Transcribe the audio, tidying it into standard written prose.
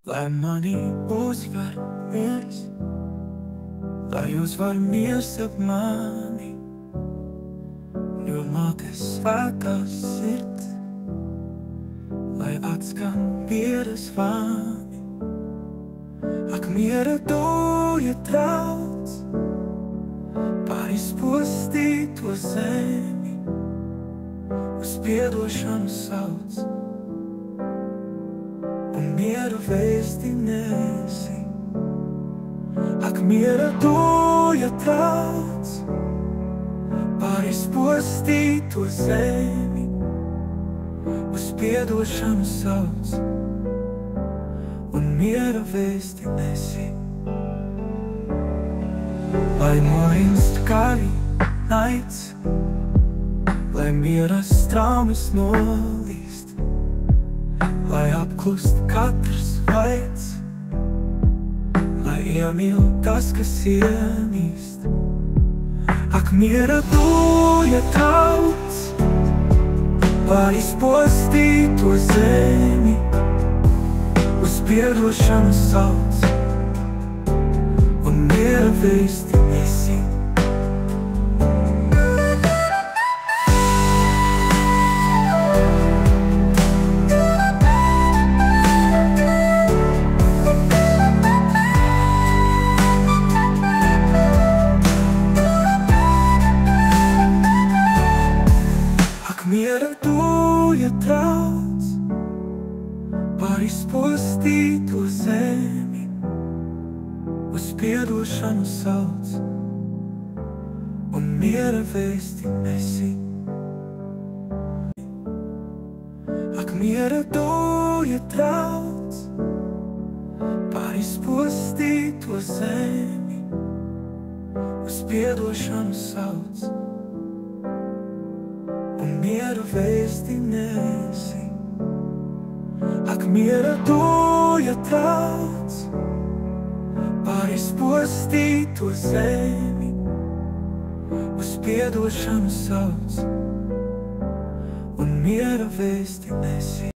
Lai manī uzvar miers, lai uzvar miers ap mani, jo mātes svētās sirds, lai atskan miera zvani. Ak, miera tuja trauc pār izpostīto zemi, uz piedošanu sauc, un miera vēsti nesi. Ak, miera tuja trauc pār izpostīto zemi, uz piedošanu sauc, un miera vēsti nesi. Lai norimst kari, naids, lai miera straumes nolīst, lai apklust katrs vaids, lai iemīl tas, kas ienīst. Ak, miera tuja trauc pār izpostīto zemi, uz piedošanu sauc, un miera vēsti nesi. Ak, miera tuja trauc pār izpostīto zemi, uz piedošanu sauc, un miera vēsti nesi. Ak, miera tuja trauc pār izpostīto zemi, uz piedošanu sauc, un miera vēsti nesi. Ak, miera tuja trauc pār izpostīto zemi, uz piedošanu sauc, un miera vēsti nesi.